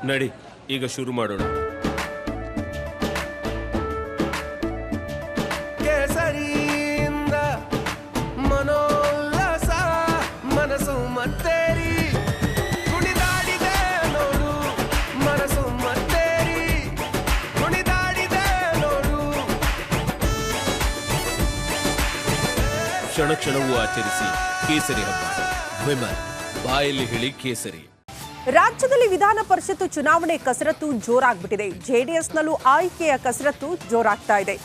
ನಡಿ, ಈಗ ಶುರು ಮಾಡೋಣ. ಕೇಸರಿಯಿಂದ ಮನೋಲ್ಲಾಸ ಮನಸ್ಸು ಮತ್ತೇರಿ ಕುಣಿದಾಡಿದೆ ನೋಡು, ಮನಸ್ಸು ಮತ್ತೇರಿ ಕುಣಿದಾಡಿದೆ ನೋಡು. ಕ್ಷಣ ಕ್ಷಣವೂ ಆಚರಿಸಿ ಕೇಸರಿ ಹಬ್ಬ. ವಿಮಲ್, ಬಾಯಲ್ಲಿ ಹೇಳಿ ಕೇಸರಿ. ರಾಜ್ಯದಲ್ಲಿ ವಿಧಾನ ಪರಿಷತ್ ಚುನಾವಣೆ ಕಸರತ್ತು ಜೋರಾಗ್ಬಿಟ್ಟಿದೆ. ಜೆಡಿಎಸ್ನಲ್ಲೂ ಆಯ್ಕೆಯ ಕಸರತ್ತು ಜೋರಾಗ್ತಾ ಇದೆ.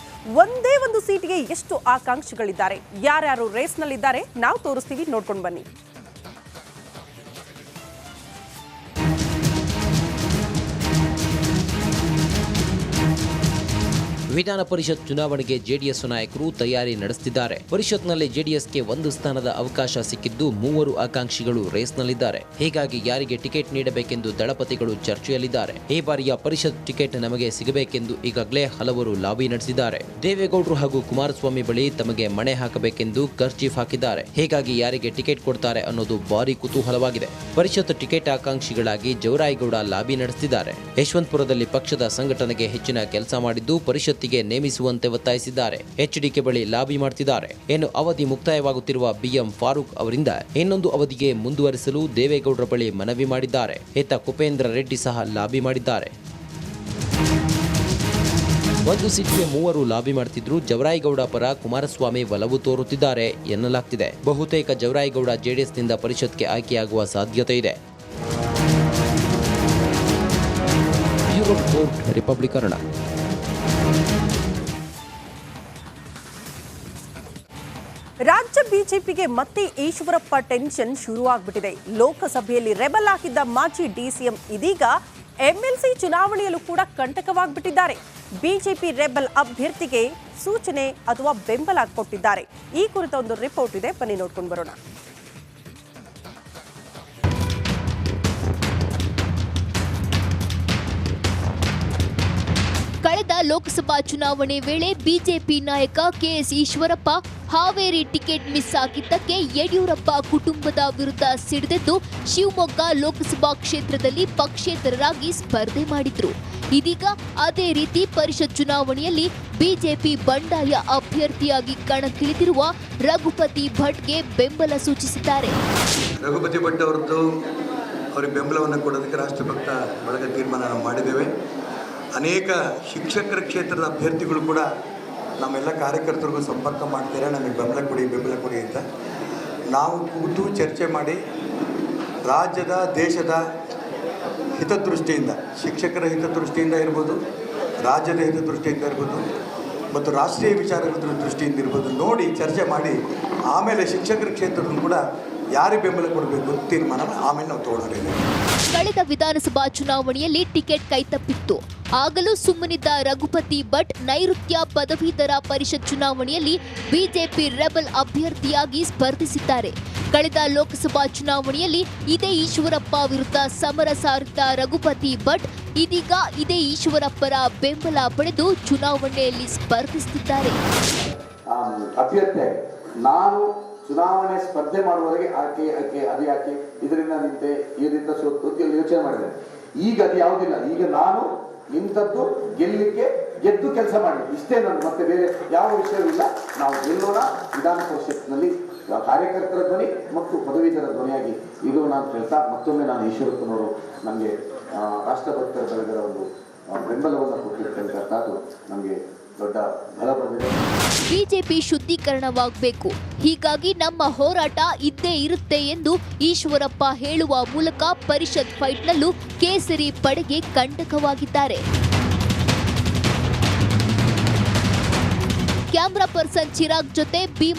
ಒಂದೇ ಒಂದು ಸೀಟಿಗೆ ಎಷ್ಟು ಆಕಾಂಕ್ಷಿಗಳಿದ್ದಾರೆ, ಯಾರ್ಯಾರು ರೇಸ್ನಲ್ಲಿದ್ದಾರೆ ನಾವು ತೋರಿಸ್ತೀವಿ, ನೋಡ್ಕೊಂಡು ಬನ್ನಿ. ವಿಧಾನ ಪರಿಷತ್ ಚುನಾವಣೆಗೆ ಜೆಡಿಎಸ್ ನಾಯಕರು ತಯಾರಿ ನಡೆಸುತ್ತಿದ್ದಾರೆ. ಪರಿಷತ್ನಲ್ಲಿ ಜೆಡಿಎಸ್ಗೆ 1 ಸ್ಥಾನದ ಅವಕಾಶ ಸಿಕ್ಕಿದ್ದು 3 ಆಕಾಂಕ್ಷಿಗಳು ರೇಸ್ನಲ್ಲಿದ್ದಾರೆ. ಹೀಗಾಗಿ ಯಾರಿಗೆ ಟಿಕೆಟ್ ನೀಡಬೇಕೆಂದು ದಳಪತಿಗಳು ಚರ್ಚೆಯಲ್ಲಿದ್ದಾರೆ. ಈ ಬಾರಿಯ ಪರಿಷತ್ ಟಿಕೆಟ್ ನಮಗೆ ಸಿಗಬೇಕೆಂದು ಈಗಾಗಲೇ ಹಲವರು ಲಾಬಿ ನಡೆಸಿದ್ದಾರೆ. ದೇವೇಗೌಡರು ಹಾಗೂ ಕುಮಾರಸ್ವಾಮಿ ಬಳಿ ತಮಗೆ ಮಣೆ ಹಾಕಬೇಕೆಂದು ಕರ್ಚೀಫ್ ಹಾಕಿದ್ದಾರೆ. ಹೀಗಾಗಿ ಯಾರಿಗೆ ಟಿಕೆಟ್ ಕೊಡ್ತಾರೆ ಅನ್ನೋದು ಭಾರಿ ಕುತೂಹಲವಾಗಿದೆ. ಪರಿಷತ್ ಟಿಕೆಟ್ ಆಕಾಂಕ್ಷಿಗಳಾಗಿ ಜವರಾಯಗೌಡ ಲಾಬಿ ನಡೆಸುತ್ತಿದ್ದಾರೆ. ಯಶವಂತಪುರದಲ್ಲಿ ಪಕ್ಷದ ಸಂಘಟನೆಗೆ ಹೆಚ್ಚಿನ ಕೆಲಸ ಮಾಡಿದ್ದು ಪರಿಷತ್ ನೇಮಿಸುವಂತೆ ಒತ್ತಾಯಿಸಿದ್ದಾರೆ. ಎಚ್ಡಿಕೆ ಬಳಿ ಲಾಬಿ ಮಾಡುತ್ತಿದ್ದಾರೆ. ಇನ್ನು ಅವಧಿ ಮುಕ್ತಾಯವಾಗುತ್ತಿರುವ ಬಿಎಂ ಫಾರೂಕ್ ಅವರಿಂದ ಇನ್ನೊಂದು ಅವಧಿಗೆ ಮುಂದುವರಿಸಲು ದೇವೇಗೌಡರ ಬಳಿ ಮನವಿ ಮಾಡಿದ್ದಾರೆ. ಇತ್ತ ಕುಪೇಂದ್ರ ರೆಡ್ಡಿ ಸಹ ಲಾಬಿ ಮಾಡಿದ್ದಾರೆ. 1 ಸೀಟ್ಗೆ 3 ಲಾಬಿ ಮಾಡುತ್ತಿದ್ರು. ಜವರಾಯಗೌಡ ಪರ ಕುಮಾರಸ್ವಾಮಿ ಒಲವು ತೋರುತ್ತಿದ್ದಾರೆ ಎನ್ನಲಾಗ್ತಿದೆ. ಬಹುತೇಕ ಜವರಾಯಗೌಡ ಜೆಡಿಎಸ್ನಿಂದ ಪರಿಷತ್ಗೆ ಆಯ್ಕೆಯಾಗುವ ಸಾಧ್ಯತೆ ಇದೆ. ರಿಪಬ್ಲಿಕ್ ಕನ್ನಡ. ರಾಜ್ಯ ಬಿಜೆಪಿಗೆ ಮತ್ತೆ ಈಶ್ವರಪ್ಪ ಟೆನ್ಷನ್ ಶುರುವಾಗ್ಬಿಟ್ಟಿದೆ. ಲೋಕಸಭೆಯಲ್ಲಿ ರೆಬಲ್ ಆಗಿದ್ದ ಮಾಜಿ ಡಿಸಿಎಂ ಇದೀಗ ಎಂಎಲ್ಸಿ ಚುನಾವಣೆಯಲ್ಲೂ ಕೂಡ ಕಂಟಕವಾಗ್ಬಿಟ್ಟಿದ್ದಾರೆ. ಬಿಜೆಪಿ ರೆಬಲ್ ಅಭ್ಯರ್ಥಿಗೆ ಸೂಚನೆ ಅಥವಾ ಬೆಂಬಲ ಕೊಟ್ಟಿದ್ದಾರೆ. ಈ ಕುರಿತ ಒಂದು ರಿಪೋರ್ಟ್ ಇದೆ, ಬನ್ನಿ ನೋಡ್ಕೊಂಡು ಬರೋಣ. ಕಳೆದ ಲೋಕಸಭಾ ಚುನಾವಣೆ ವೇಳೆ ಬಿಜೆಪಿ ನಾಯಕ K S Eshwarappa Haveri ticket miss ಆಗಿದ್ದಕ್ಕೆ ಯಡಿಯೂರಪ್ಪ ಕುಟುಂಬದ ವಿರುದ್ಧ ಸಿಡಿದೆದ್ದು ಶಿವಮೊಗ್ಗ ಲೋಕಸಭಾ ಕ್ಷೇತ್ರದಲ್ಲಿ ಪಕ್ಷೇತರರಾಗಿ ಸ್ಪರ್ಧೆ ಮಾಡಿದ್ರು. ಇದೀಗ ಅದೇ ರೀತಿ ಪರಿಷತ್ ಚುನಾವಣೆಯಲ್ಲಿ ಬಿಜೆಪಿ ಬಂಡಾಯ ಅಭ್ಯರ್ಥಿಯಾಗಿ ಕಣಕ್ಕಿಳಿದಿರುವ ರಘುಪತಿ ಭಟ್ಗೆ ಬೆಂಬಲ ಸೂಚಿಸಿದ್ದಾರೆ. ರಘುಪತಿ ಭಟ್ ಅವರಿಗೆ ಬೆಂಬಲವನ್ನು ಕೊಡೋದಕ್ಕೆ ರಾಷ್ಟ್ರಭಕ್ತ ಬಳಗ ತೀರ್ಮಾನ ಮಾಡಿದ್ದೇವೆ. ಅನೇಕ ಶಿಕ್ಷಕರ ಕ್ಷೇತ್ರದ ಅಭ್ಯರ್ಥಿಗಳು ಕೂಡ ನಮ್ಮೆಲ್ಲ ಕಾರ್ಯಕರ್ತರಿಗೂ ಸಂಪರ್ಕ ಮಾಡ್ತಾರೆ, ನಮಗೆ ಬೆಂಬಲ ಕೊಡಿ ಅಂತ. ನಾವು ಕೂತು ಚರ್ಚೆ ಮಾಡಿ ರಾಜ್ಯದ ದೇಶದ ಹಿತದೃಷ್ಟಿಯಿಂದ, ಶಿಕ್ಷಕರ ಹಿತದೃಷ್ಟಿಯಿಂದ ಇರ್ಬೋದು, ರಾಜ್ಯದ ಹಿತದೃಷ್ಟಿಯಿಂದ ಇರ್ಬೋದು ಮತ್ತು ರಾಷ್ಟ್ರೀಯ ವಿಚಾರಗಳ ದೃಷ್ಟಿಯಿಂದ ಇರ್ಬೋದು ನೋಡಿ ಚರ್ಚೆ ಮಾಡಿ ಆಮೇಲೆ ಶಿಕ್ಷಕರ ಕ್ಷೇತ್ರದಲ್ಲೂ ಕೂಡ ಯಾರಿಗೆ ಬೆಂಬಲ ಕೊಡಬೇಕು ತೀರ್ಮಾನ ಆಮೇಲೆ ನಾವು ತಗೊಳ್ಳೋಣ. ಕಳೆದ ವಿಧಾನಸಭಾ ಚುನಾವಣೆಯಲ್ಲಿ ಟಿಕೆಟ್ ಕೈತಪ್ಪಿತ್ತು. ಆಗಲೂ ಸುಮ್ಮನಿದ್ದ ರಘುಪತಿ ಭಟ್ ನೈಋತ್ಯ ಪದವೀಧರ ಪರಿಷತ್ ಚುನಾವಣೆಯಲ್ಲಿ ಬಿಜೆಪಿ ರೆಬಲ್ ಅಭ್ಯರ್ಥಿಯಾಗಿ ಸ್ಪರ್ಧಿಸಿದ್ದಾರೆ. ಕಳೆದ ಲೋಕಸಭಾ ಚುನಾವಣೆಯಲ್ಲಿ ಇದೇ ಈಶ್ವರಪ್ಪ ವಿರುದ್ಧ ಸಮರ ಸಾರಿದ್ದ ರಘುಪತಿ ಭಟ್ ಇದೀಗ ಇದೇ ಈಶ್ವರಪ್ಪರ ಬೆಂಬಲ ಪಡೆದು ಚುನಾವಣೆಯಲ್ಲಿ ಸ್ಪರ್ಧಿಸುತ್ತಿದ್ದಾರೆ. ಅಭ್ಯರ್ಥಿ ನಾನು ಚುನಾವಣೆ ಸ್ಪರ್ಧೆ ಮಾಡುವವರೆಗೆ ಅದು ಯಾಕೆ ಇದರಿಂದ ನಿಂತೆ ಇದರಿಂದ ಸೋತು ಯೋಚನೆ ಮಾಡಿದೆ. ಈಗ ಅದು ಯಾವುದಿಲ್ಲ. ಈಗ ನಾನು ನಿಂತದ್ದು ಗೆದ್ದು ಕೆಲಸ ಮಾಡಿ, ಇಷ್ಟೇ ನಾನು, ಮತ್ತೆ ಬೇರೆ ಯಾವ ವಿಷಯವಿಲ್ಲ. ನಾವು ಗೆಲ್ಲೋಣ. ವಿಧಾನ ಪರಿಷತ್ನಲ್ಲಿ ಕಾರ್ಯಕರ್ತರ ಧ್ವನಿ ಮತ್ತು ಪದವೀಧರ ಧ್ವನಿಯಾಗಿ ಇದು ನಾನು ಹೇಳ್ತಾ ಮತ್ತೊಮ್ಮೆ ನಾನು ಈಶ್ವರಪ್ಪನವರು ನನಗೆ ರಾಷ್ಟ್ರಭಕ್ತರ ಬಳಗದ ಒಂದು ಬೆಂಬಲವನ್ನು ಕೊಟ್ಟಿರ್ತಕ್ಕಂಥದ್ದು ನಮಗೆ ದೊಡ್ಡ ಬಲ ಬಂದಿದೆ. ಬಿಜೆಪಿ ಶುದ್ಧೀಕರಣವಾಗಬೇಕು, ಹೀಗಾಗಿ ನಮ್ಮ ಹೋರಾಟ ಇದ್ದೇ ಇರುತ್ತೆ ಎಂದು ಈಶ್ವರಪ್ಪ ಹೇಳುವ ಮೂಲಕ ಪರಿಷತ್ ಫೈಟ್ನಲ್ಲೂ ಕೇಸರಿ ಪಡೆಗೆ ಕಂಟಕವಾಗಿದ್ದಾರೆ. ಕ್ಯಾಮರಾ ಪರ್ಸನ್ ಚಿರಾಗ್ ಜೊತೆ ಬಿ